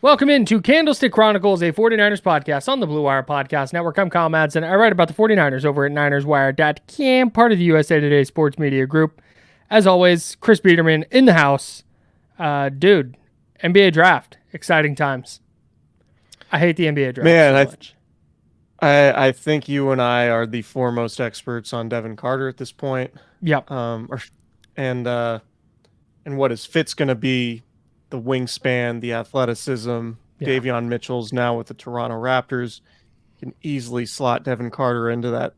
Welcome into Candlestick Chronicles, a 49ers podcast on the Blue Wire Podcast Network. I'm Kyle Madson. I write about the 49ers over at NinersWire.com, part of the USA Today Sports Media Group. As always, Chris Biderman in the house. Dude, NBA draft. Exciting times. I hate the NBA draft so much. I think you and I are the foremost experts on Devin Carter at this point. Yep. And what his fit's going to be, the wingspan, the athleticism. Yeah. Davion Mitchell's now with the Toronto Raptors. You can easily slot Devin Carter into that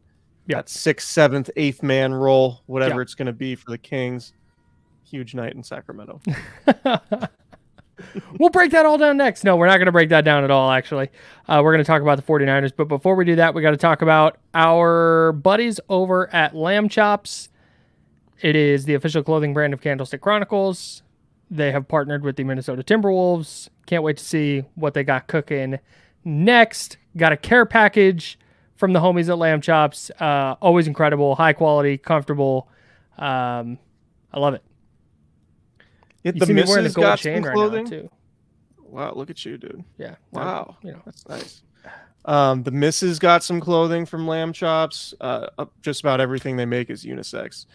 6th, 7th, 8th man role, whatever it's going to be for the Kings. Huge night in Sacramento. We'll break that all down next. No, we're not going to break that down at all, actually. We're going to talk about the 49ers. But before we do that, we got to talk about our buddies over at Lamb Chops. It is the official clothing brand of Candlestick Chronicles. They have partnered with the Minnesota Timberwolves. Can't wait to see what they got cooking next. Got a care package from the homies at Lamb Chops. Always incredible, high quality, comfortable. I love it. The missus got some clothing right now, too. Wow, look at you, dude. Yeah. Wow, that's nice. The missus got some clothing from Lamb Chops. Just about everything they make is unisex,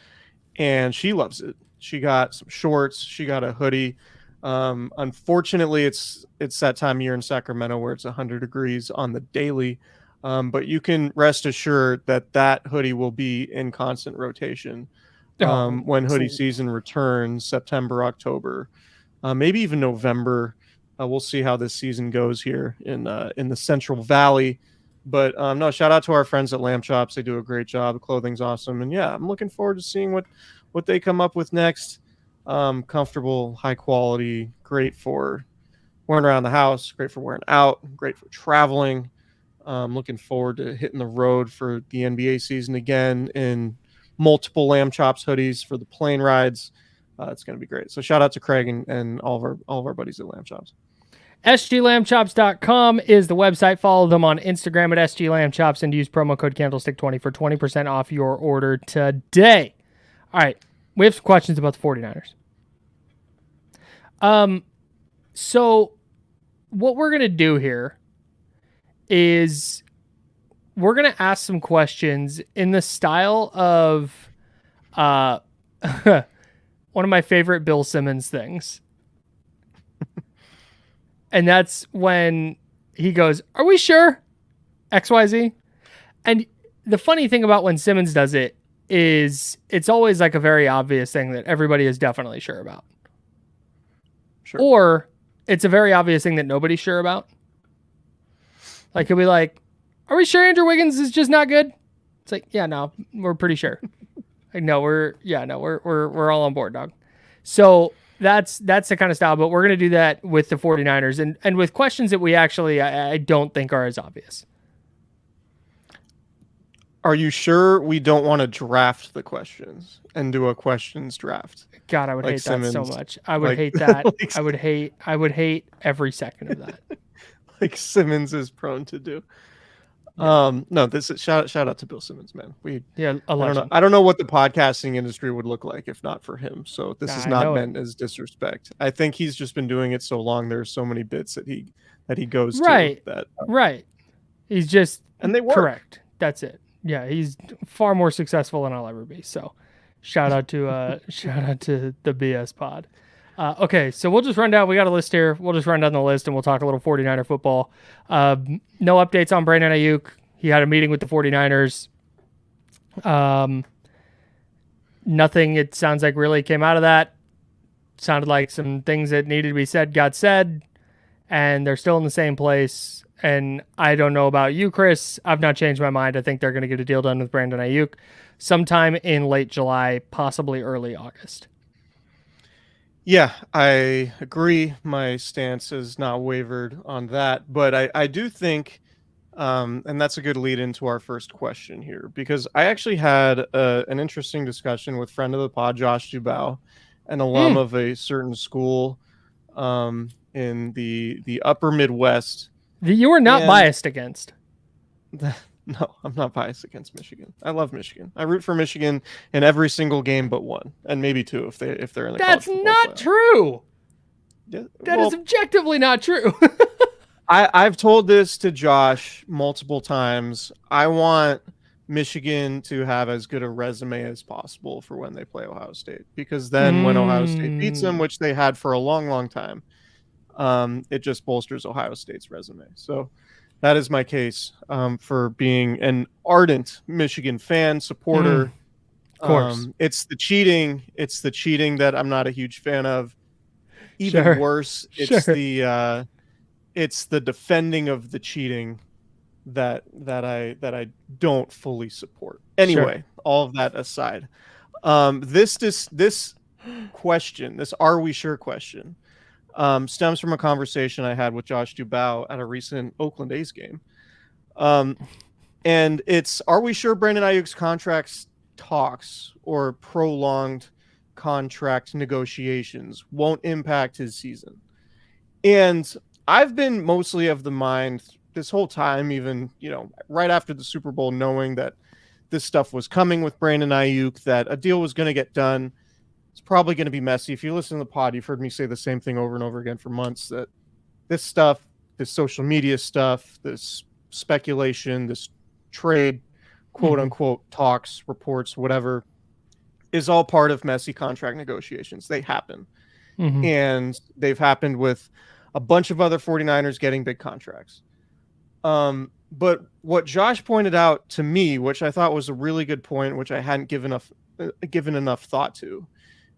and she loves it. She got some shorts. She got a hoodie. Unfortunately, it's that time of year in Sacramento where it's 100 degrees on the daily. But you can rest assured that hoodie will be in constant rotation when hoodie season returns, September, October, maybe even November. We'll see how this season goes here in the Central Valley. But no, shout out to our friends at Lamb Chops. They do a great job. The clothing's awesome. And yeah, I'm looking forward to seeing what they come up with next. Comfortable, high quality, great for wearing around the house, great for wearing out, great for traveling. Looking forward to hitting the road for the NBA season again in multiple Lamb Chops hoodies for the plane rides. It's going to be great. So shout out to Craig and all of our buddies at Lamb Chops. SGLambchops.com is the website. Follow them on Instagram at SGLambchops and use promo code Candlestick20 for 20% off your order today. All right, we have some questions about the 49ers. So what we're going to do here is we're going to ask some questions in the style of one of my favorite Bill Simmons things. And that's when he goes, "Are we sure? XYZ?" And the funny thing about when Simmons does it is it's always like a very obvious thing that everybody is definitely sure about. Sure. Or it's a very obvious thing that nobody's sure about. Like he'll be like, "Are we sure Andrew Wiggins is just not good?" It's like, "Yeah, no, we're pretty sure." Like, "No, we're all on board, dog." So that's the kind of style, but we're going to do that with the 49ers and with questions that we actually, I don't think are as obvious. Are you sure we don't want to draft the questions and do a questions draft? God, I would hate Simmons. That so much. I would hate that. I would hate every second of that. Like Simmons is prone to do. No, this is shout out to Bill Simmons, man. I don't know what the podcasting industry would look like if not for him. So this is not meant as disrespect. I think he's just been doing it so long. There's so many bits that he goes to that. Right. He's just and they work. Correct. That's it. Yeah, he's far more successful than I'll ever be. So shout out to the BS pod. Okay, so we'll just run down. We got a list here. We'll just run down the list and we'll talk a little 49er football. No updates on Brandon Aiyuk. He had a meeting with the 49ers. Nothing, it sounds like, really came out of that. Sounded like some things that needed to be said got said, and they're still in the same place. And I don't know about you, Chris. I've not changed my mind. I think they're going to get a deal done with Brandon Aiyuk sometime in late July, possibly early August. Yeah, I agree. My stance has not wavered on that, but I do think, and that's a good lead into our first question here, because I actually had an interesting discussion with friend of the pod, Josh Dubow, an alum of a certain school in the upper Midwest. You were not biased against. No, I'm not biased against Michigan. I love Michigan. I root for Michigan in every single game but one, and maybe two if they're in the. That's not true. That is objectively not true. I've told this to Josh multiple times. I want Michigan to have as good a resume as possible for when they play Ohio State, because then when Ohio State beats them, which they had for a long, long time, it just bolsters Ohio State's resume. So that is my case for being an ardent Michigan fan, supporter. Of course. It's the cheating. It's the cheating that I'm not a huge fan of. Even worse, it's the defending of the cheating that I don't fully support. Anyway, all of that aside, this question, this "Are we sure?" question, stems from a conversation I had with Josh Dubow at a recent Oakland A's game, and it's, are we sure Brandon Aiyuk's contract talks or prolonged contract negotiations won't impact his season? And I've been mostly of the mind this whole time, even, right after the Super Bowl, knowing that this stuff was coming with Brandon Aiyuk, that a deal was going to get done. It's probably going to be messy. If you listen to the pod, you've heard me say the same thing over and over again for months, that this stuff, this social media stuff, this speculation, this trade, quote unquote, talks, reports, whatever, is all part of messy contract negotiations. They happen. And they've happened with a bunch of other 49ers getting big contracts. But what Josh pointed out to me, which I thought was a really good point, which I hadn't given enough thought to,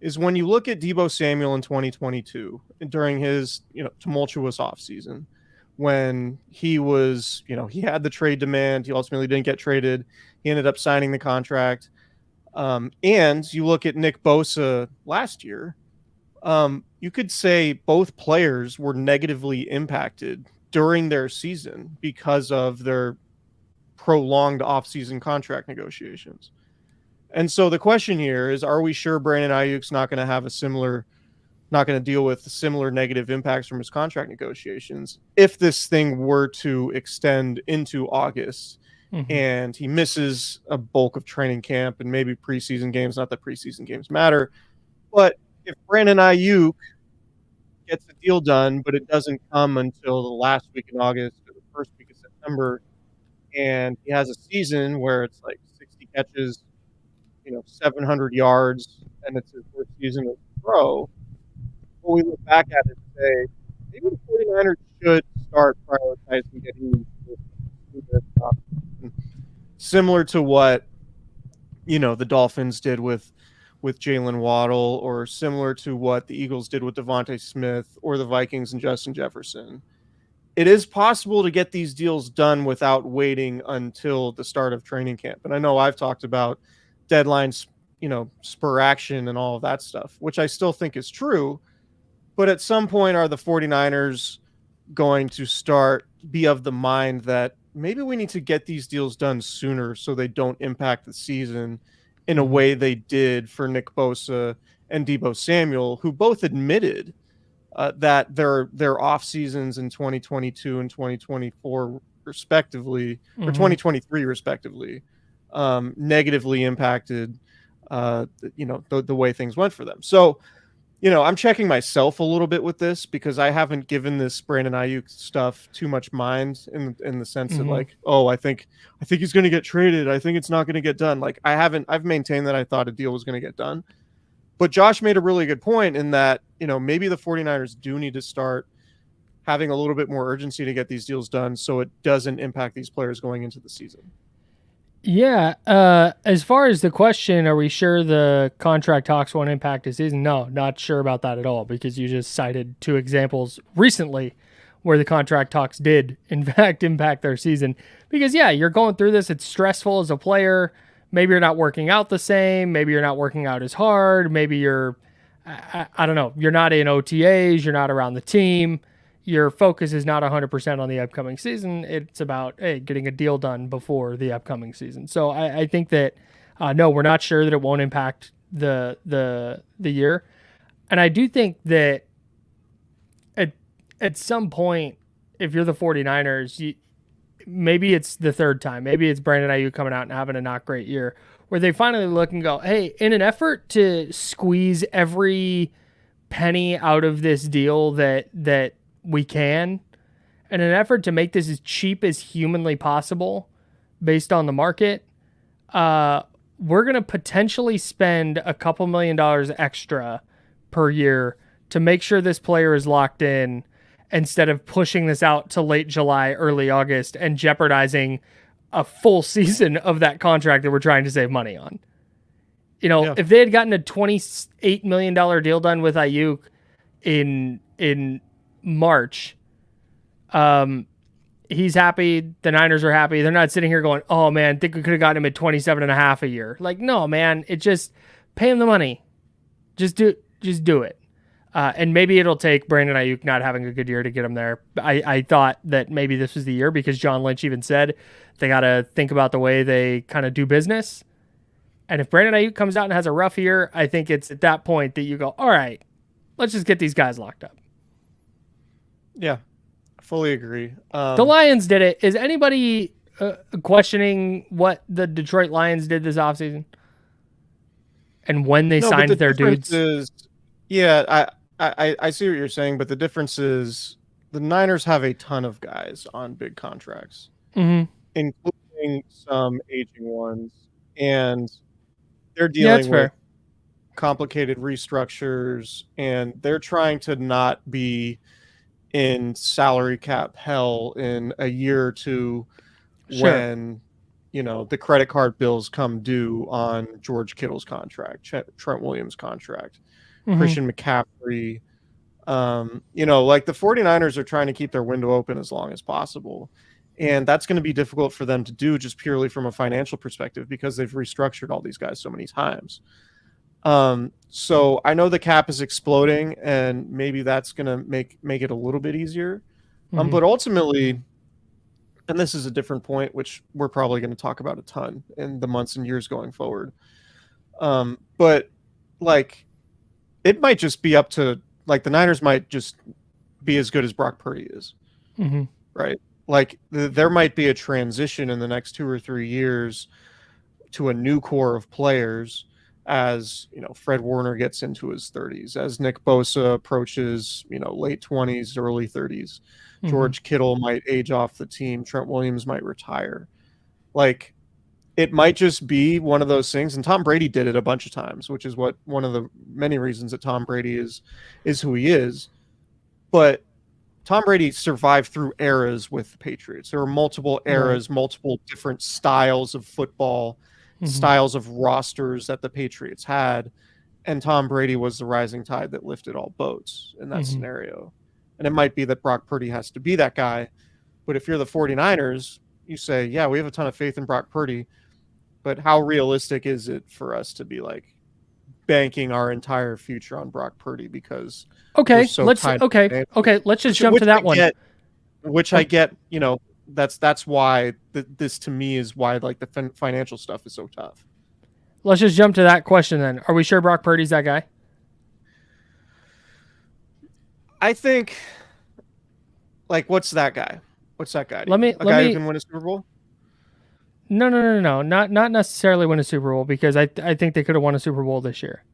is when you look at Deebo Samuel in 2022 during his tumultuous offseason, when he was, he had the trade demand, he ultimately didn't get traded, he ended up signing the contract. And you look at Nick Bosa last year, you could say both players were negatively impacted during their season because of their prolonged offseason contract negotiations. And so the question here is, are we sure Brandon Aiyuk's not going to deal with similar negative impacts from his contract negotiations if this thing were to extend into August and he misses a bulk of training camp and maybe preseason games? Not that preseason games matter, but if Brandon Aiyuk gets the deal done, but it doesn't come until the last week in August or the first week of September, and he has a season where it's like 60 catches, 700 yards, and it's his first season as a pro, when we look back at it and say, maybe the 49ers should start prioritizing getting similar to what the Dolphins did with Jalen Waddle, or similar to what the Eagles did with Devontae Smith, or the Vikings and Justin Jefferson. It is possible to get these deals done without waiting until the start of training camp. And I know I've talked about deadlines, spur action and all of that stuff, which I still think is true. But at some point, are the 49ers going to be of the mind that maybe we need to get these deals done sooner so they don't impact the season in a way they did for Nick Bosa and Deebo Samuel, who both admitted that their off seasons in 2022 and 2024 respectively, or 2023 respectively, negatively impacted the way things went for them. So, I'm checking myself a little bit with this, because I haven't given this Brandon Aiyuk stuff too much mind in the sense that, like, oh, I think he's going to get traded, I think it's not going to get done. Like, I've maintained that I thought a deal was going to get done. But Josh made a really good point in that, maybe the 49ers do need to start having a little bit more urgency to get these deals done so it doesn't impact these players going into the season. Yeah. As far as the question, are we sure the contract talks won't impact his season? No, not sure about that at all, because you just cited two examples recently where the contract talks did, in fact, impact their season. Because, yeah, you're going through this. It's stressful as a player. Maybe you're not working out the same. Maybe you're not working out as hard. Maybe you're, I don't know, you're not in OTAs. You're not around the team. Your focus is not 100% on the upcoming season. It's about, hey, getting a deal done before the upcoming season. So I think that, no, we're not sure that it won't impact the year. And I do think that at some point, if you're the 49ers, maybe it's the third time. Maybe it's Brandon Aiyuk coming out and having a not great year, where they finally look and go, hey, in an effort to squeeze every penny out of this deal that we can, in an effort to make this as cheap as humanly possible based on the market. We're going to potentially spend a couple $1,000,000 extra per year to make sure this player is locked in, instead of pushing this out to late July, early August, and jeopardizing a full season of that contract that we're trying to save money on. If they had gotten a $28 million deal done with Aiyuk in March, he's happy. The Niners are happy. They're not sitting here going, "Oh man, think we could have gotten him at 27.5 a year." Like, no, man, it just pay him the money. Just do it. And maybe it'll take Brandon Aiyuk not having a good year to get him there. I thought that maybe this was the year, because John Lynch even said they got to think about the way they kind of do business. And if Brandon Aiyuk comes out and has a rough year, I think it's at that point that you go, all right, let's just get these guys locked up. Yeah, fully agree. The Lions did it. Is anybody questioning what the Detroit Lions did this offseason? And when they signed their dudes? I see what you're saying, but the difference is the Niners have a ton of guys on big contracts, including some aging ones, and they're dealing with complicated restructures, and they're trying to not be in salary cap hell in a year or two when the credit card bills come due on George Kittle's contract, Trent Williams' contract, Christian McCaffrey. Like the 49ers are trying to keep their window open as long as possible. And that's going to be difficult for them to do just purely from a financial perspective, because they've restructured all these guys so many times. So I know the cap is exploding, and maybe that's going to make it a little bit easier. But ultimately, and this is a different point, which we're probably going to talk about a ton in the months and years going forward. But like, it might just be up to, like, the Niners might just be as good as Brock Purdy is, right? Like, there might be a transition in the next 2 or 3 years to a new core of players, as Fred Warner gets into his 30s, as Nick Bosa approaches late 20s, early 30s. George Kittle might age off the team. Trent Williams might retire. Like, it might just be one of those things. And Tom Brady did it a bunch of times, which is one of the many reasons that Tom Brady is who he is. But Tom Brady survived through eras with the Patriots. There were multiple eras, multiple different styles of football, styles of rosters that the Patriots had. And Tom Brady was the rising tide that lifted all boats in that scenario. And it might be that Brock Purdy has to be that guy. But if you're the 49ers, you say, yeah, we have a ton of faith in Brock Purdy, but how realistic is it for us to be like banking our entire future on Brock Purdy? Because let's just jump to that one. I get, that's why this to me is why like the financial stuff is so tough. Let's just jump to that question then. Are we sure Brock Purdy's that guy? I think, like, what's that guy? What's that guy? A guy who can win a Super Bowl? No. Not necessarily win a Super Bowl, because I think they could have won a Super Bowl this year.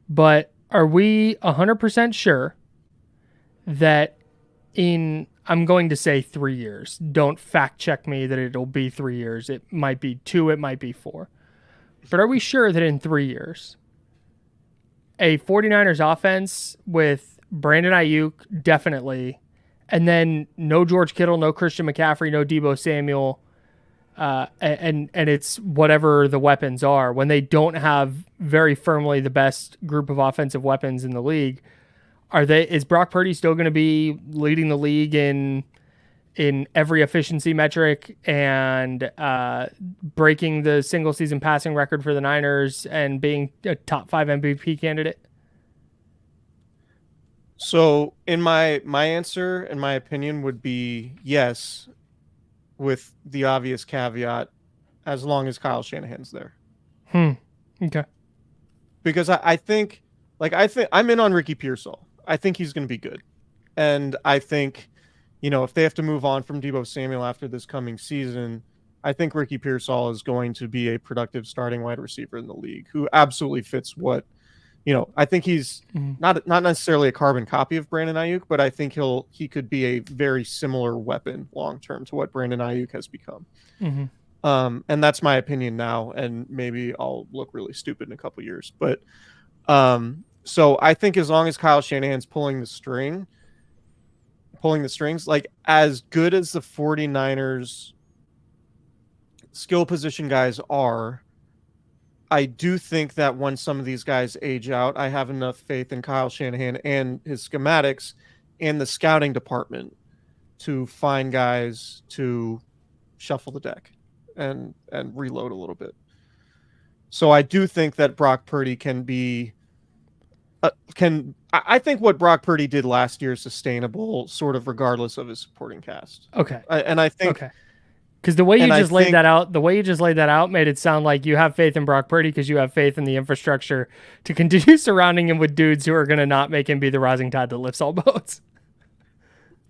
But are we 100% sure that I'm going to say 3 years. Don't fact check me that it'll be 3 years. It might be 2, it might be 4. But are we sure that in 3 years, a 49ers offense with Brandon Aiyuk, definitely, and then no George Kittle, no Christian McCaffrey, no Deebo Samuel, and it's whatever the weapons are, when they don't have very firmly the best group of offensive weapons in the league, is Brock Purdy still going to be leading the league in every efficiency metric and breaking the single season passing record for the Niners and being a top 5 MVP candidate? So in my answer and my opinion would be yes, with the obvious caveat, as long as Kyle Shanahan's there. Okay. Because I think I'm in on Ricky Pearsall. I think he's going to be good. And I think, if they have to move on from Deebo Samuel after this coming season, I think Ricky Pearsall is going to be a productive starting wide receiver in the league, who absolutely fits what I think he's not necessarily a carbon copy of Brandon Aiyuk, but I think he could be a very similar weapon long term to what Brandon Aiyuk has become. Mm-hmm. And that's my opinion now, and maybe I'll look really stupid in a couple years. But so I think as long as Kyle Shanahan's pulling the strings, like as good as the 49ers skill position guys are, I do think that when some of these guys age out, I have enough faith in Kyle Shanahan and his schematics and the scouting department to find guys to shuffle the deck and reload a little bit. So I do think that Brock Purdy can be I think what Brock Purdy did last year is sustainable, sort of regardless of his supporting cast. Okay. I think because the way you just laid that out made it sound like you have faith in Brock Purdy because you have faith in the infrastructure to continue surrounding him with dudes who are going to not make him be the rising tide that lifts all boats.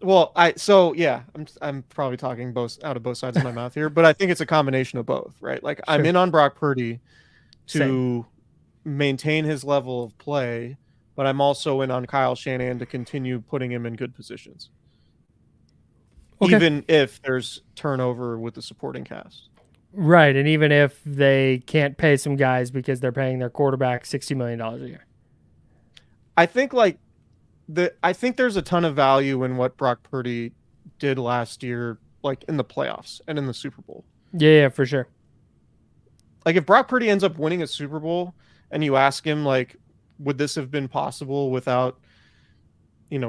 Well, I'm probably talking out of both sides of my mouth here, but I think it's a combination of both, right? Like, sure. I'm in on Brock Purdy to maintain his level of play, but I'm also in on Kyle Shanahan to continue putting him in good positions. Okay. Even if there's turnover with the supporting cast. Right, and even if they can't pay some guys because they're paying their quarterback $60 million a year. I think there's a ton of value in what Brock Purdy did last year, like in the playoffs and in the Super Bowl. Yeah, for sure. Like if Brock Purdy ends up winning a Super Bowl and you ask him, like, would this have been possible without,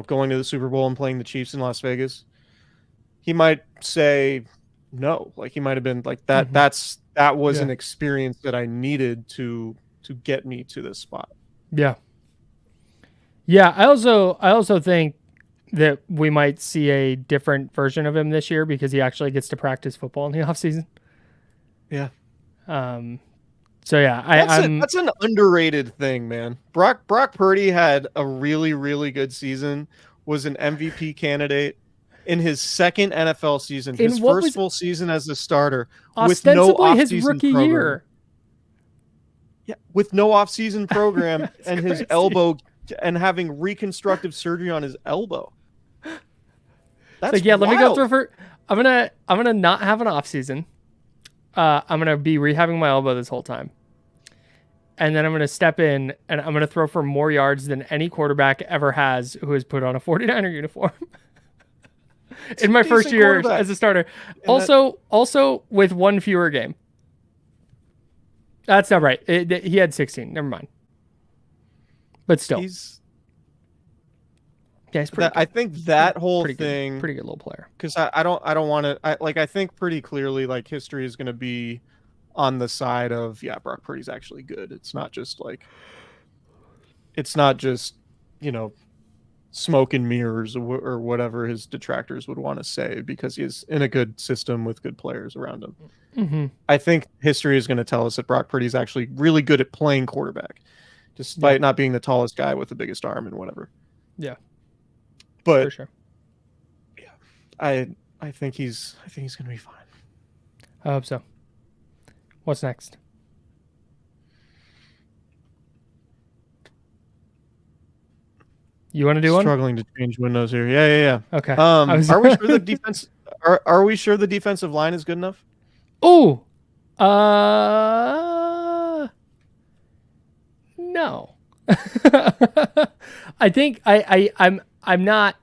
going to the Super Bowl and playing the Chiefs in Las Vegas? He might say no. Like he might have been like that. Mm-hmm. That was an experience that I needed to get me to this spot. Yeah. Yeah. I also think that we might see a different version of him this year because he actually gets to practice football in the offseason. Yeah. So yeah, that's an underrated thing, man. Brock Purdy had a really, really good season, was an MVP candidate in his second NFL season, his first full season as a starter, with no offseason his rookie program. Year. Yeah, with no offseason program and crazy. His elbow and having reconstructive surgery on his elbow. That's like, yeah, wild. Let me go through for I'm gonna not have an offseason. I'm going to be rehabbing my elbow this whole time. And then I'm going to step in and I'm going to throw for more yards than any quarterback ever has who has put on a 49er uniform in my first year as a starter. Also with one fewer game. That's not right. He had 16. Never mind. But still. He's pretty good. I think that whole thing, pretty good little player. Because I don't want to. I think pretty clearly, like, history is going to be on the side of Brock Purdy's actually good. It's not just smoke and mirrors or whatever his detractors would want to say, because he's in a good system with good players around him. Mm-hmm. I think history is going to tell us that Brock Purdy's actually really good at playing quarterback, despite not being the tallest guy with the biggest arm and whatever. Yeah. But for sure. Yeah, I think he's going to be fine. I hope so. What's next? You want to do one? Struggling to change windows here. Yeah. Okay. Are we sure the defense? Are we sure the defensive line is good enough? Oh, no. I think I'm not.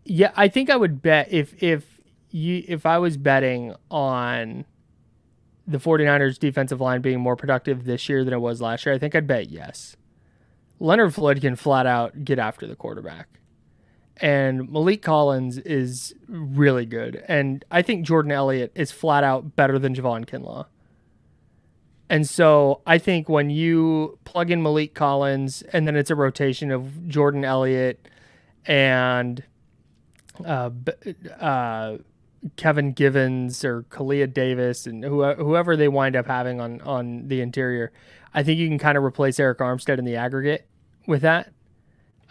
Yeah, I think I would bet if I was betting on the 49ers defensive line being more productive this year than it was last year, I think I'd bet yes. Leonard Floyd can flat out get after the quarterback. And Malik Collins is really good. And I think Jordan Elliott is flat out better than Javon Kinlaw. And so I think when you plug in Malik Collins and then it's a rotation of Jordan Elliott and Kevin Givens or Kalia Davis and whoever they wind up having on the interior, I think you can kind of replace Eric Armstead in the aggregate with that.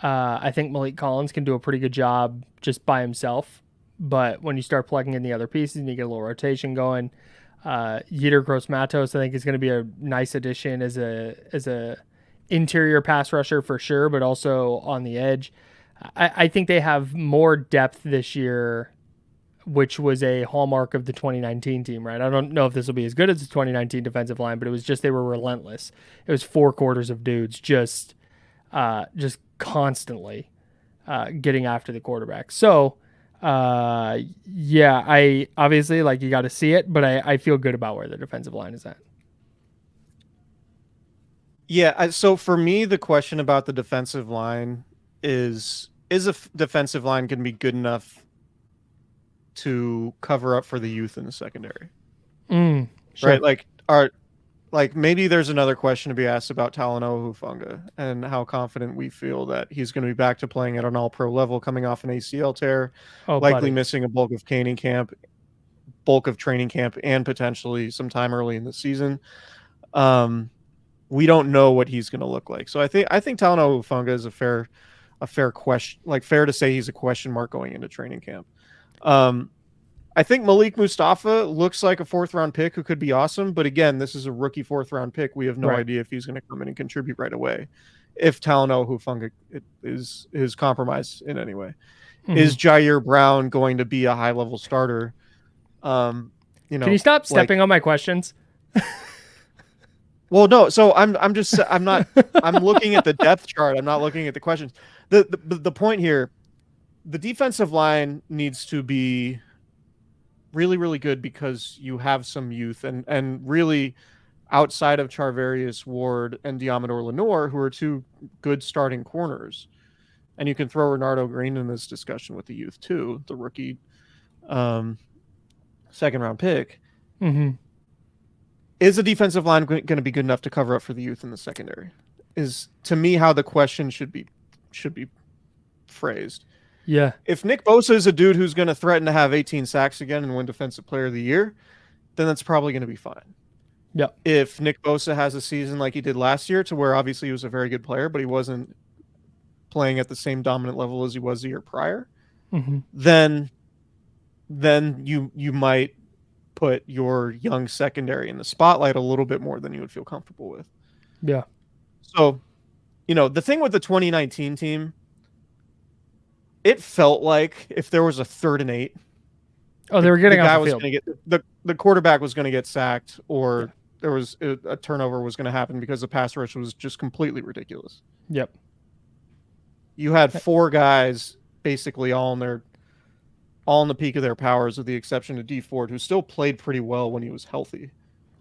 I think Malik Collins can do a pretty good job just by himself. But when you start plugging in the other pieces and you get a little rotation going, Yetur Gross-Matos, I think, is going to be a nice addition as a interior pass rusher for sure, but also on the edge. I think they have more depth this year, which was a hallmark of the 2019 team, right? I don't know if this will be as good as the 2019 defensive line, but it was just they were relentless. It was 4 quarters of dudes just constantly getting after the quarterback. So, yeah, I obviously like you got to see it, but I feel good about where the defensive line is at. Yeah, so for me, the question about the defensive line is defensive line going to be good enough to cover up for the youth in the secondary? Sure. Right? Like maybe there's another question to be asked about Talanoa Hufanga and how confident we feel that he's going to be back to playing at an all-pro level coming off an ACL tear, likely missing a bulk of training camp, and potentially some time early in the season. We don't know what he's going to look like. So I think Talanoa Hufanga is a fair question, like fair to say he's a question mark going into training camp. I think Malik Mustafa looks like a 4th-round pick who could be awesome, but again, this is a rookie 4th-round pick. We have no idea if he's going to come in and contribute right away. If Talanoa Hufanga is compromised in any way, is Jair Brown going to be a high-level starter? Can you stop stepping on my questions? Well, no. So I'm looking at the depth chart. I'm not looking at the questions. The point here, the defensive line needs to be really, really good because you have some youth and really outside of Charvarius Ward and Diamador Lenore, who are 2 good starting corners. And you can throw Renardo Green in this discussion with the youth too, the rookie 2nd-round pick. Mm-hmm. Is the defensive line going to be good enough to cover up for the youth in the secondary? Is, to me, how the question should be phrased. Yeah. If Nick Bosa is a dude who's going to threaten to have 18 sacks again and win Defensive Player of the Year, then that's probably going to be fine. Yeah. If Nick Bosa has a season like he did last year, to where obviously he was a very good player, but he wasn't playing at the same dominant level as he was the year prior, then you might put your young secondary in the spotlight a little bit more than you would feel comfortable with. Yeah. So, the thing with the 2019 team, it felt like if there was a 3rd and 8, they were getting off the field. The quarterback was going to get sacked, or there was a turnover was going to happen because the pass rush was just completely ridiculous. Yep. You had 4 guys basically all in the peak of their powers, with the exception of D Ford, who still played pretty well when he was healthy.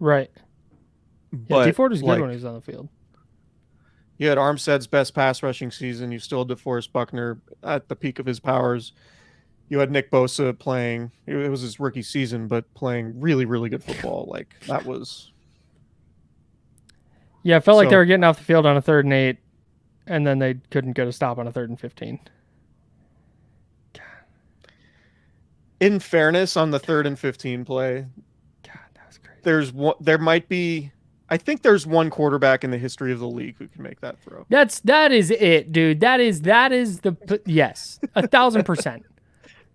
Right. But D Ford was good when he was on the field. You had Armstead's best pass rushing season. You still had DeForest Buckner at the peak of his powers. You had Nick Bosa playing. It was his rookie season, but playing really, really good football. Like, that was... Yeah, it felt like they were getting off the field on a 3rd and 8, and then they couldn't get a stop on a 3rd and 15. In fairness, on the 3rd and 15 play, God, that was crazy. I think there's one quarterback in the history of the league who can make that throw. That is it, dude. That is yes, 1,000%.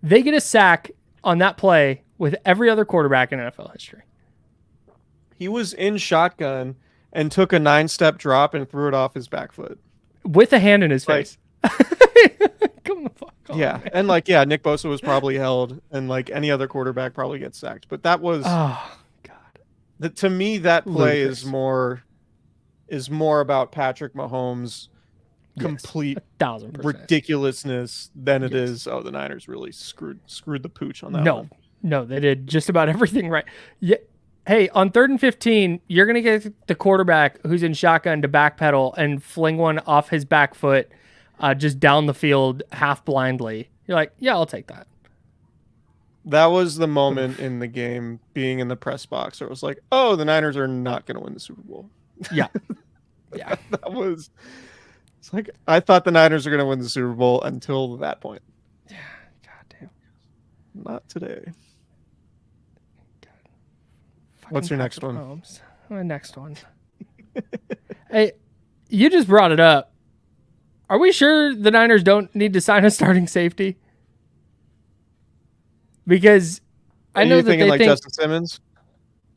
They get a sack on that play with every other quarterback in NFL history. He was in shotgun and took a 9-step drop and threw it off his back foot with a hand in his face. Come the fuck on. Yeah, man. And Nick Bosa was probably held, and like any other quarterback probably gets sacked. But that was to me, that play is more about Patrick Mahomes' complete 1,000% ridiculousness than it is, the Niners really screwed the pooch on that one. No, they did just about everything right. Yeah. Hey, on 3rd and 15, you're going to get the quarterback who's in shotgun to backpedal and fling one off his back foot just down the field half blindly. You're like, yeah, I'll take that. That was the moment in the game, being in the press box, where it was like, oh, the Niners are not going to win the Super Bowl. Yeah. Yeah. It's like, I thought the Niners are going to win the Super Bowl until that point. Yeah. Goddamn. Not today. What's your next one? My next one. Hey, you just brought it up. Are we sure the Niners don't need to sign a starting safety? Because I know that they think Justin Simmons.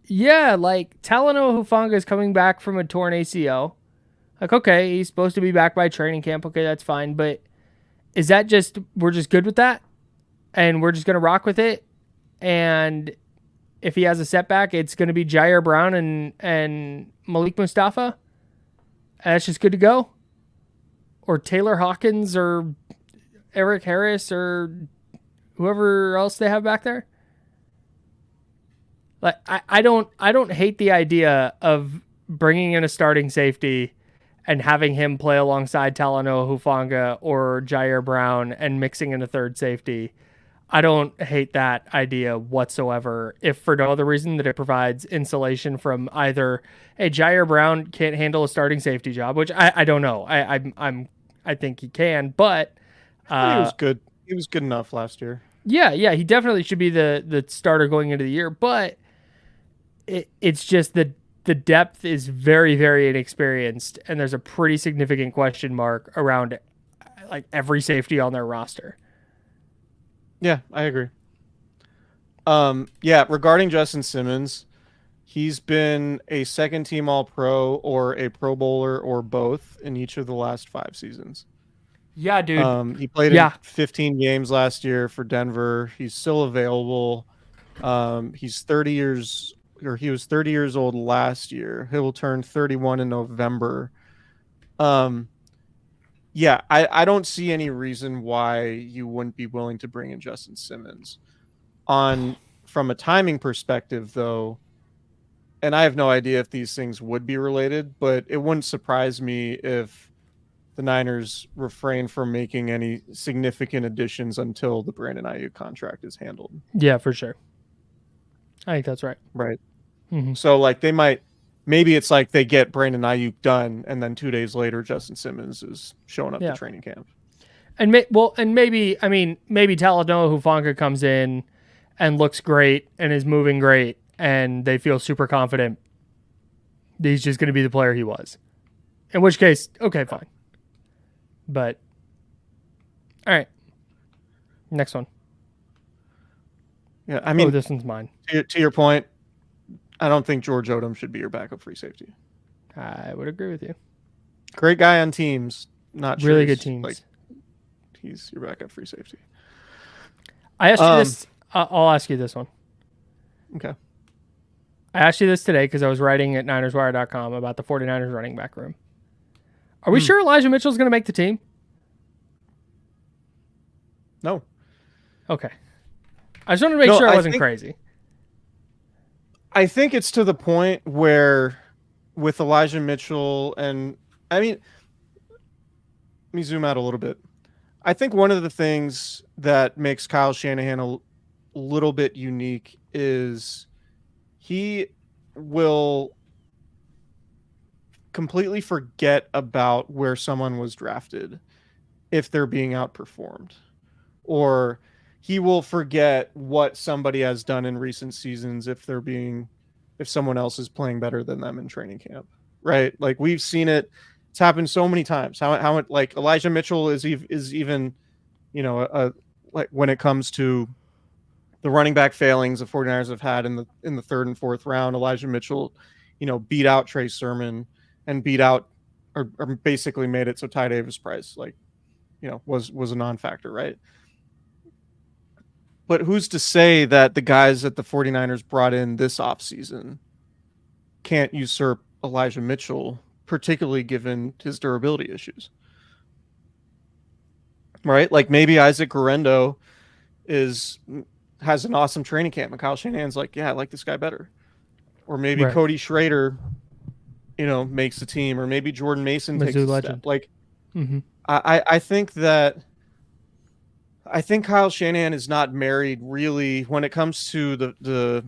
Yeah, like Talanoa Hufanga is coming back from a torn ACL. Like, okay, he's supposed to be back by training camp. Okay, that's fine. But is that just, we're just good with that? And we're just going to rock with it? And if he has a setback, it's going to be Jair Brown and Malik Mustafa? And that's just good to go? Or Taylor Hawkins or Eric Harris or whoever else they have back there? Like, I don't hate the idea of bringing in a starting safety and having him play alongside Talanoa Hufanga or Jair Brown and mixing in a third safety. I don't hate that idea whatsoever, if for no other reason that it provides insulation from either, hey, Jair Brown can't handle a starting safety job, which I don't know. I think he can, but I think he was good. He was good enough last year. yeah, he definitely should be the starter going into the year, but it's just the depth is very, very inexperienced, and there's a pretty significant question mark around like every safety on their roster. Yeah, I agree. Yeah, regarding Justin Simmons, he's been a second team All Pro or a Pro Bowler or both in each of the last 5 seasons. Yeah, dude. He played in 15 games last year for Denver. He's still available. He's 30 years, or he was 30 years old last year. He will turn 31 in November. Yeah, I don't see any reason why you wouldn't be willing to bring in Justin Simmons. From a timing perspective, though, and I have no idea if these things would be related, but it wouldn't surprise me if the Niners refrain from making any significant additions until the Brandon Aiyuk contract is handled. Yeah, for sure. I think that's right. Right. Mm-hmm. So, like, maybe it's like they get Brandon Aiyuk done, and then 2 days later, Justin Simmons is showing up to training camp. And maybe Talanoa Hufanga comes in and looks great and is moving great, and they feel super confident that he's just going to be the player he was. In which case, okay, fine. But all right, next one. Yeah, I mean, this one's mine. To your point, I don't think George Odom should be your backup free safety. I would agree with you. Great guy on teams, not really sure good teams. Like, he's your backup free safety. I asked you this. I'll ask you this one. Okay. I asked you this today because I was writing at NinersWire.com about the 49ers running back room. Are we sure Elijah Mitchell's going to make the team? No. Okay. I just wanted to make sure I wasn't crazy. I think it's to the point where with Elijah Mitchell, and I mean, let me zoom out a little bit. I think one of the things that makes Kyle Shanahan a little bit unique is he will completely forget about where someone was drafted if they're being outperformed, or he will forget what somebody has done in recent seasons if someone else is playing better than them in training camp, right? Like, we've seen it. It's happened so many times. How like Elijah Mitchell is even, like when it comes to the running back failings the 49ers have had in the third and fourth round, Elijah Mitchell, beat out Trey Sermon and beat out or basically made it so Ty Davis Price, was a non-factor, right? But who's to say that the guys that the 49ers brought in this offseason can't usurp Elijah Mitchell, particularly given his durability issues? Right? Like, maybe Isaac Guerrero has an awesome training camp, and Kyle Shanahan's like, yeah, I like this guy better. Or maybe Cody Schrader, makes the team, or maybe Jordan Mason takes a step. Like, I think Kyle Shanahan is not married really when it comes to the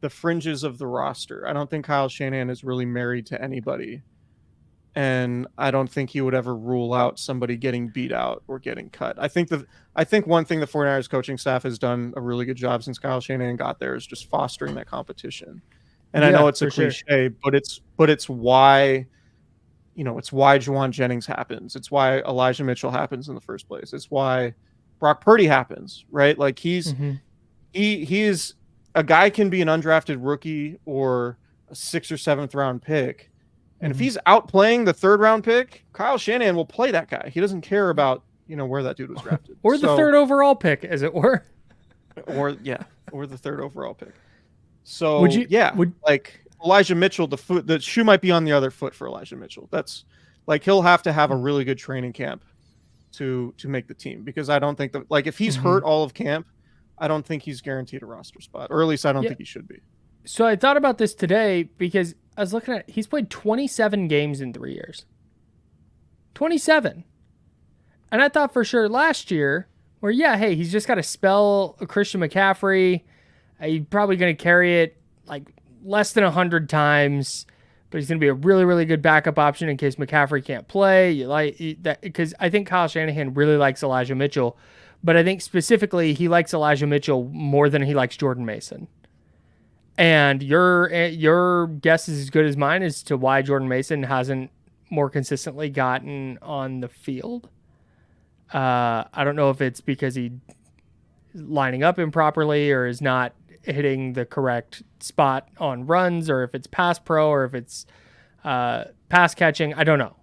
fringes of the roster. I don't think Kyle Shanahan is really married to anybody. And I don't think he would ever rule out somebody getting beat out or getting cut. I think one thing the 49ers coaching staff has done a really good job since Kyle Shanahan got there is just fostering that competition. And I know it's a cliche, but it's why, it's why Juwan Jennings happens. It's why Elijah Mitchell happens in the first place. It's why Brock Purdy happens, right? Like, he is a guy, can be an undrafted rookie or a 6th or 7th round pick And if he's outplaying the 3rd round pick, Kyle Shanahan will play that guy. He doesn't care about, where that dude was drafted. Or the 3rd overall pick, as it were. Or the 3rd overall pick. So would like Elijah Mitchell, the shoe might be on the other foot for Elijah Mitchell. That's like he'll have to have a really good training camp to make the team, because I don't think that, like, if he's hurt all of camp, I don't think he's guaranteed a roster spot, or at least I don't think he should be. So I thought about this today because I was looking at, he's played 27 games in 3 years. 27. And I thought for sure last year, where, hey, he's just got to spell Christian McCaffrey. He's probably going to carry it like less than 100 times, but he's going to be a really, really good backup option in case McCaffrey can't play. You like that, because I think Kyle Shanahan really likes Elijah Mitchell, but I think specifically he likes Elijah Mitchell more than he likes Jordan Mason. And your guess is as good as mine as to why Jordan Mason hasn't more consistently gotten on the field. I don't know if it's because he's lining up improperly or is not hitting the correct spot on runs, or if it's pass pro, or if it's pass catching. I don't know.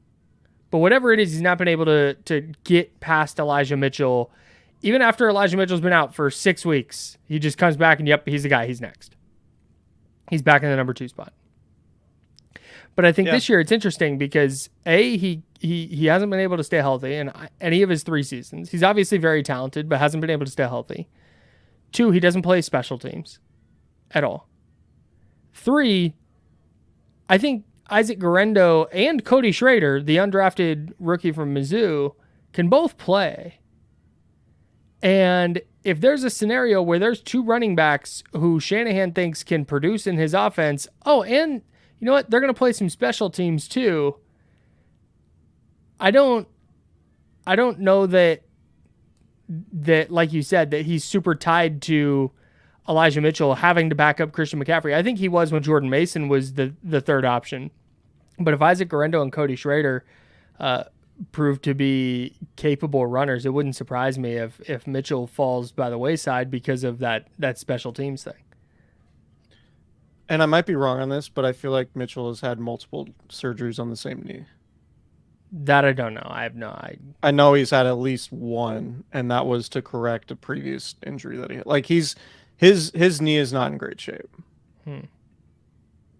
But whatever it is, he's not been able to get past Elijah Mitchell. Even after Elijah Mitchell's been out for 6 weeks, he just comes back and, he's the guy. He's next. He's back in the number 2 spot. But I think this year it's interesting because he hasn't been able to stay healthy in any of his 3 seasons. He's obviously very talented, but hasn't been able to stay healthy. 2, he doesn't play special teams at all. 3, I think Isaac Guerendo and Cody Schrader, the undrafted rookie from Mizzou, can both play. And if there's a scenario where there's 2 running backs who Shanahan thinks can produce in his offense, and you know what? They're going to play some special teams too. I don't know that like you said, that he's super tied to Elijah Mitchell having to back up Christian McCaffrey. I think he was when Jordan Mason was the 3rd option. But if Isaac Guerendo and Cody Schrader prove to be capable runners, it wouldn't surprise me if Mitchell falls by the wayside because of that special teams thing. And I might be wrong on this, but I feel like Mitchell has had multiple surgeries on the same knee. That I don't know. I know he's had at least one, and that was to correct a previous injury that he had. Like his knee is not in great shape.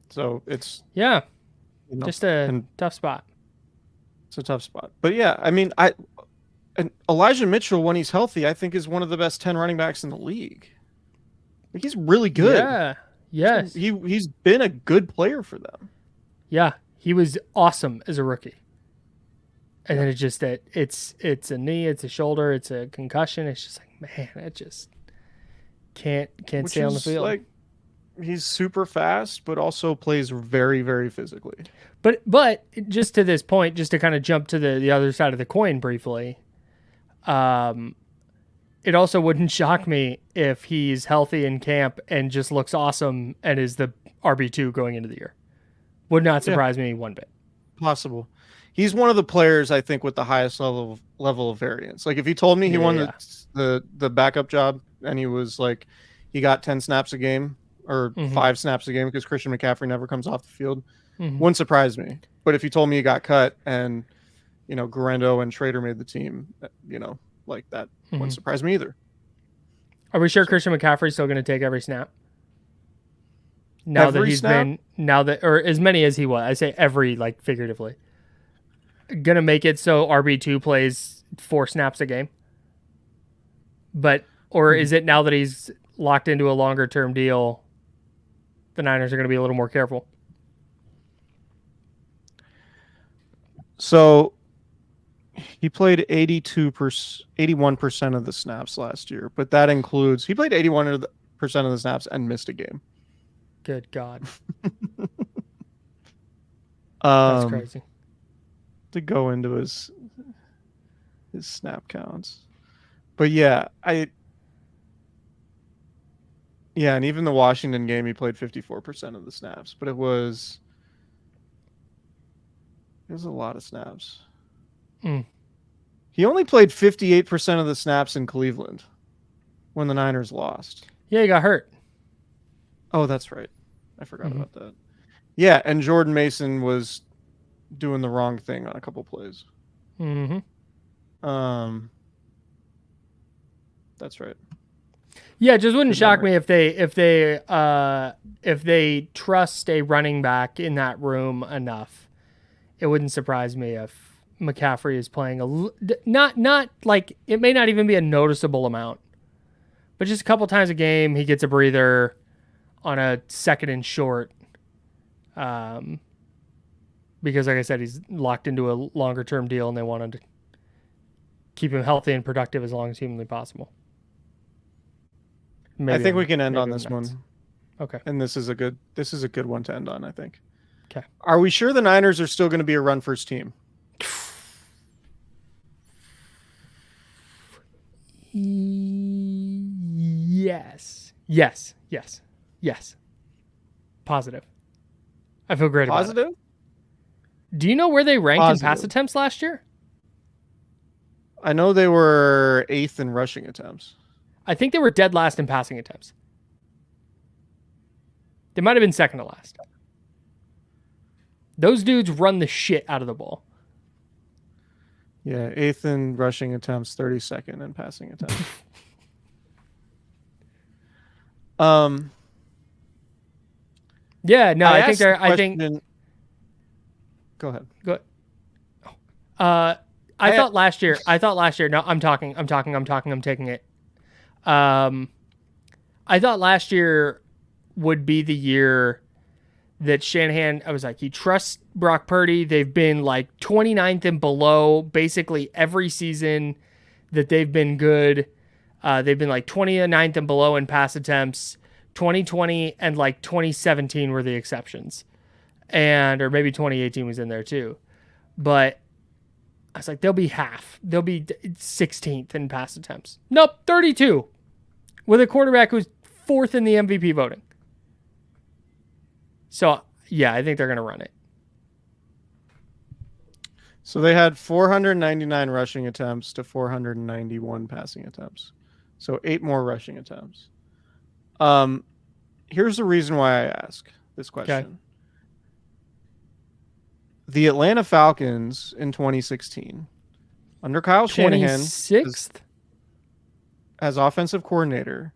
So it's just a tough spot. It's a tough spot. But I mean, and Elijah Mitchell, when he's healthy, I think is one of the best 10 running backs in the league. Like, he's really good. Yeah. Yes. He's been a good player for them. Yeah. He was awesome as a rookie. And then it's just that it's a knee, it's a shoulder, it's a concussion. It's just like, man, it just can't stay on the field. Like, he's super fast, but also plays very, very physically. But just to this point, just to kind of jump to the other side of the coin briefly, it also wouldn't shock me if he's healthy in camp and just looks awesome and is the RB2 going into the year. Would not surprise me one bit. Possible. He's one of the players, I think, with the highest level of variance. Like, if he told me he won the backup job and he was like, he got 10 snaps a game or 5 snaps a game because Christian McCaffrey never comes off the field, wouldn't surprise me. But if he told me he got cut and, Guerendo and Schrader made the team, like that wouldn't surprise me either. Are we sure Christian McCaffrey's still going to take every snap? Now that he's been, or as many as he was, I say every, like, figuratively. Gonna make it so RB2 plays 4 snaps a game? Or is it now that he's locked into a longer term deal, the Niners are going to be a little more careful? So he played 81% of the snaps last year, but that includes, he played 81% of the snaps and missed a game. Good God. That's crazy. To go into his snap counts. But and even the Washington game, he played 54% of the snaps, but it was a lot of snaps. He only played 58% of the snaps in Cleveland when the Niners lost. Yeah, he got hurt. Oh, that's right. I forgot about that. Yeah, and Jordan Mason was doing the wrong thing on a couple plays. Mm-hmm. That's right. Yeah, it just wouldn't Good shock memory. me if they trust a running back in that room enough. It wouldn't surprise me if McCaffrey is playing not like it may not even be a noticeable amount, but just a couple times a game he gets a breather on a second and short. Because like I said, he's locked into a longer term deal and they wanted to keep him healthy and productive as long as humanly possible. I Maybe think we can end on I'm this nuts. one. Okay. And this is a good one to end on, I think. Okay. Are we sure the Niners are still going to be a run first team? Yes. Yes. Yes. Yes. Positive. I feel great about it. Positive? Do you know where they ranked in pass Positive. attempts last year? I know they were 8th in rushing attempts. I think they were dead last in passing attempts. They might have been second to last. Those dudes run the shit out of the ball. Yeah, 8th in rushing attempts, 32nd in passing attempts. Yeah, no, I think asked they're. the I think. question- Go ahead. Go. I thought last year. No, I'm taking it. I thought last year would be the year that Shanahan, I was like, he trusts Brock Purdy. They've been like 29th and below basically every season that they've been good. They've been like 29th and below in pass attempts. 2020 and like 2017 were the exceptions. Or maybe 2018 was in there too. But I was like, they'll be half. They'll be 16th in pass attempts. Nope, 32 with a quarterback who's 4th in the MVP voting. So, yeah, I think they're going to run it. So they had 499 rushing attempts to 491 passing attempts. So 8 more rushing attempts. Here's the reason why I ask this question. Okay. The Atlanta Falcons in 2016, under Kyle Shanahan as offensive coordinator,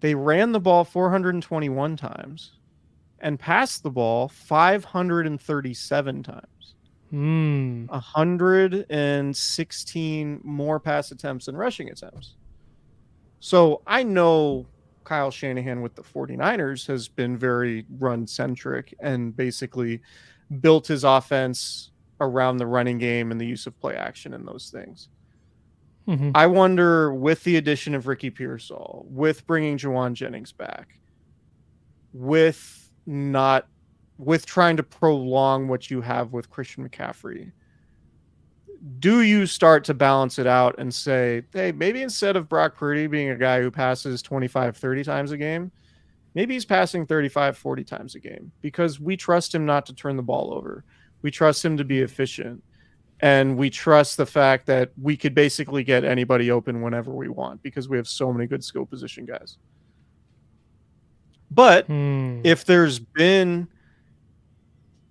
they ran the ball 421 times and passed the ball 537 times. 116 more pass attempts and rushing attempts. So I know Kyle Shanahan with the 49ers has been very run-centric and basically built his offense around the running game and the use of play action and those things. Mm-hmm. I wonder, with the addition of Ricky Pearsall, with bringing Juwan Jennings back, with trying to prolong what you have with Christian McCaffrey, do you start to balance it out and say, hey, maybe instead of Brock Purdy being a guy who passes 25, 30 times a game, maybe he's passing 35, 40 times a game because we trust him not to turn the ball over. We trust him to be efficient. And we trust the fact that we could basically get anybody open whenever we want because we have so many good skill position guys. But if there's been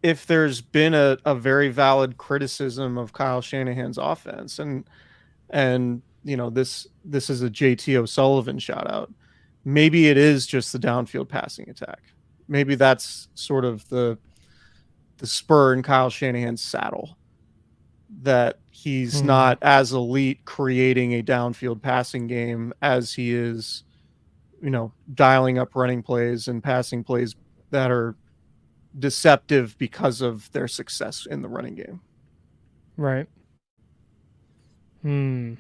a very valid criticism of Kyle Shanahan's offense, and you know, this is a JT O'Sullivan shout out, maybe it is just the downfield passing attack. Maybe that's sort of the spur in Kyle Shanahan's saddle, that he's not as elite creating a downfield passing game as he is, you know, dialing up running plays and passing plays that are deceptive because of their success in the running game. Right. Sam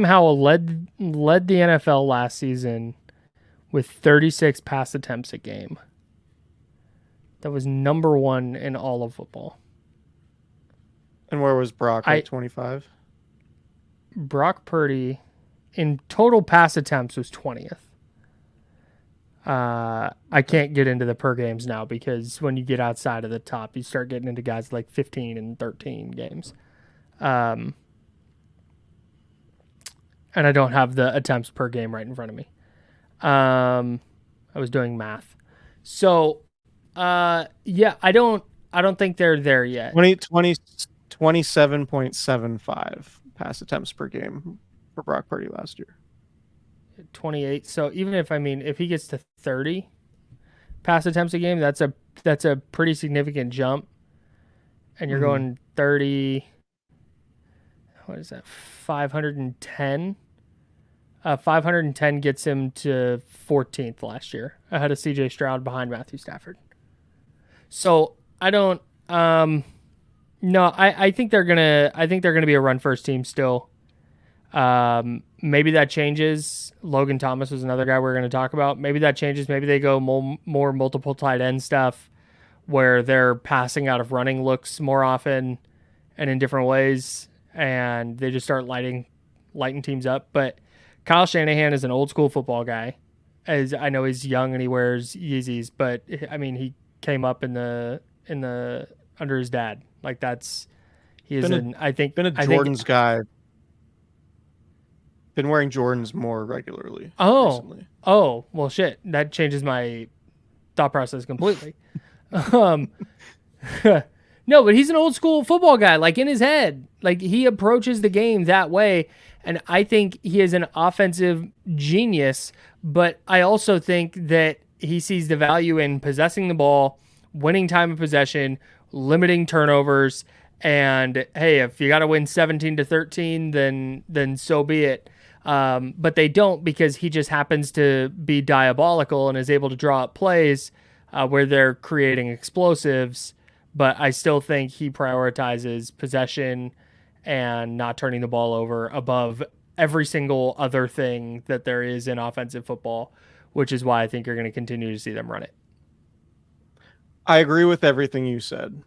Howell led the NFL last season with 36 pass attempts a game. That was number 1 in all of football. And where was Brock? Like 25? Brock Purdy in total pass attempts was 20th. I can't get into the per games now because when you get outside of the top, you start getting into guys like 15 and 13 games. And I don't have the attempts per game right in front of me. I was doing math. So Yeah, I don't think they're there yet. 27.75 pass attempts per game for Brock Purdy last year. 28. So even if he gets to 30 pass attempts a game, that's a pretty significant jump. And you're going 30, what is that? 510. 510 gets him to 14th last year, ahead of CJ Stroud, behind Matthew Stafford. So I don't. No, I think they're gonna. I think they're gonna be a run first team still. Maybe that changes. Logan Thomas was another guy we're going to talk about. Maybe that changes. Maybe they go more multiple tight end stuff where they're passing out of running looks more often and in different ways, and they just start lighting teams up. But Kyle Shanahan is an old school football guy. As I know he's young and he wears Yeezys, but I mean he came up in the under his dad. Like he is I think been a Jordan's guy. Been wearing Jordans more regularly. Recently. Well, shit. That changes my thought process completely. No, but he's an old school football guy. Like in his head, like he approaches the game that way, and I think he is an offensive genius. But I also think that he sees the value in possessing the ball, winning time of possession, limiting turnovers, and hey, if you got to win 17-13, then so be it. But they don't, because he just happens to be diabolical and is able to draw up plays where they're creating explosives. But I still think he prioritizes possession and not turning the ball over above every single other thing that there is in offensive football, which is why I think you're going to continue to see them run it. I agree with everything you said.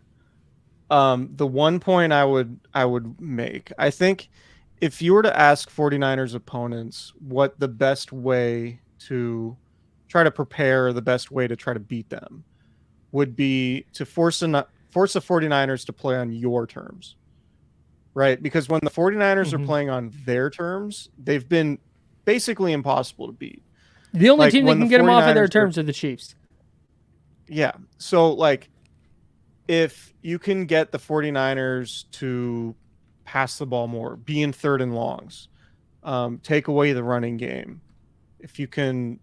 The one point I would make, I think if you were to ask 49ers opponents what the best way to try to prepare, the best way to try to beat them would be to force the 49ers to play on your terms, right? Because when the 49ers are playing on their terms, they've been basically impossible to beat. The only team that can get them off of their terms are the Chiefs. Yeah. So, like, if you can get the 49ers to pass the ball more, be in third and longs, take away the running game, if you can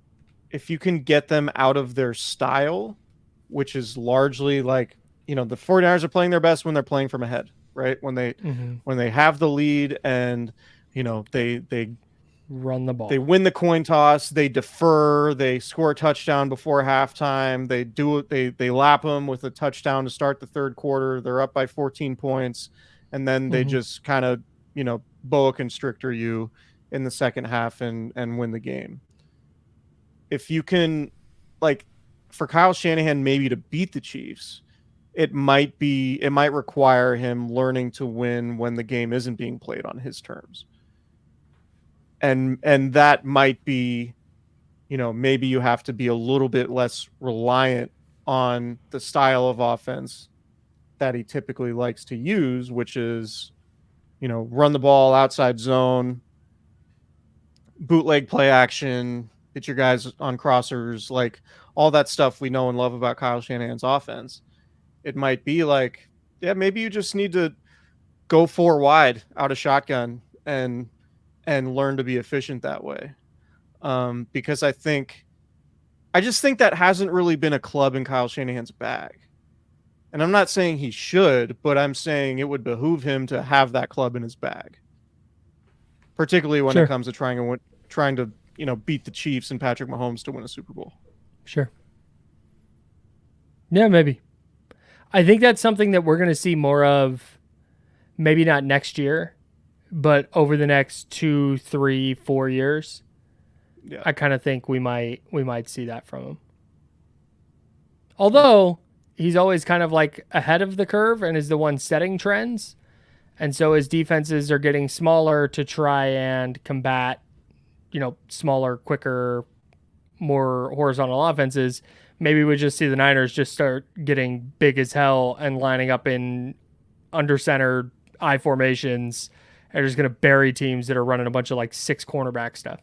get them out of their style, which is largely like, the 49ers are playing their best when they're playing from ahead, right? When they have the lead and they run the ball, they win the coin toss, they defer, they score a touchdown before halftime, they lap them with a touchdown to start the third quarter, they're up by 14 points, and then they just kind of boa constrictor you in the second half and win the game. If you can, like, for Kyle Shanahan maybe to beat the Chiefs, it might require him learning to win when the game isn't being played on his terms. And that might be, maybe you have to be a little bit less reliant on the style of offense that he typically likes to use, which is, run the ball outside zone, bootleg play action, hit your guys on crossers, like all that stuff we know and love about Kyle Shanahan's offense. It might be like, yeah, maybe you just need to go 4 wide out of shotgun and learn to be efficient that way. Because I just think that hasn't really been a club in Kyle Shanahan's bag. And I'm not saying he should, but I'm saying it would behoove him to have that club in his bag, particularly when it comes to trying to beat the Chiefs and Patrick Mahomes to win a Super Bowl. Sure. Yeah, maybe. I think that's something that we're going to see more of, maybe not next year, but over the next 2, 3, 4 years. Yeah. I kind of think we might see that from him. Although he's always kind of like ahead of the curve and is the one setting trends. And so his defenses are getting smaller to try and combat, smaller, quicker, more horizontal offenses. Maybe we just see the Niners just start getting big as hell and lining up in under center I formations and just going to bury teams that are running a bunch of like 6 cornerback stuff.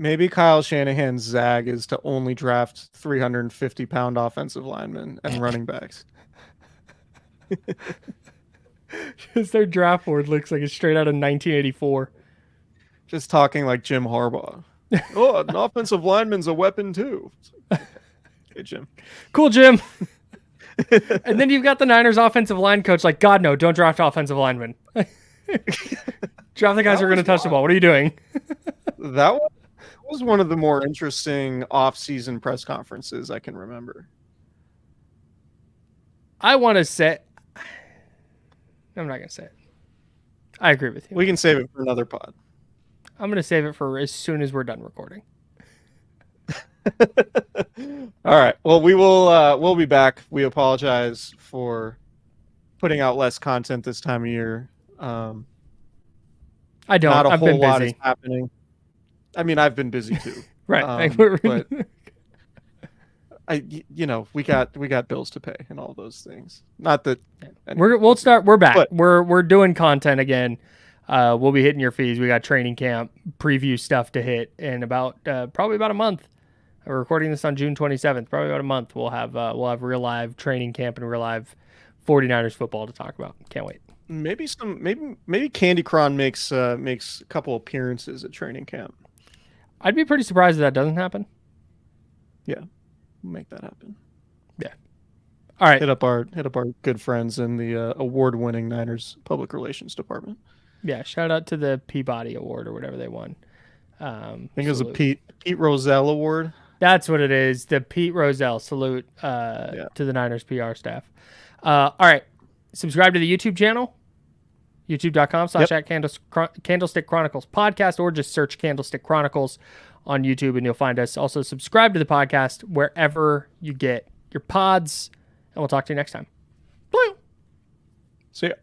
Maybe Kyle Shanahan's zag is to only draft 350-pound offensive linemen and running backs. Because their draft board looks like it's straight out of 1984. Just talking like Jim Harbaugh. Oh, an offensive lineman's a weapon too. Hey, Jim. Cool, Jim. And then you've got the Niners offensive line coach like, God, no, don't draft offensive linemen. Draft the guys who are going to touch the ball. What are you doing? That was one of the more interesting off-season press conferences I can remember. I want to say... I'm not going to say it. I agree with you. We can save it for another pod. I'm going to save it for as soon as we're done recording. All right. Well, we'll be back. We apologize for putting out less content this time of year. I don't. Not a I've whole been lot busy. is happening. I mean, I've been busy too. Right. But we got bills to pay and all those things. Not that we're back. But we're doing content again. We'll be hitting your feeds. We got training camp preview stuff to hit in about probably about a month. We're recording this on June 27th. Probably about a month. We'll have real live training camp and real live 49ers football to talk about. Can't wait. Maybe Candy Cron makes a couple appearances at training camp. I'd be pretty surprised if that doesn't happen. Yeah, we'll make that happen. Yeah. All right. Hit up our good friends in the award-winning Niners public relations department. Yeah. Shout out to the Peabody Award or whatever they won. I think it was a Pete Rozelle Award. That's what it is. The Pete Rozelle salute to the Niners PR staff. All right. Subscribe to the YouTube channel. YouTube.com/@Candlestick Chronicles podcast, or just search Candlestick Chronicles on YouTube and you'll find us. Also, subscribe to the podcast wherever you get your pods, and we'll talk to you next time. See ya.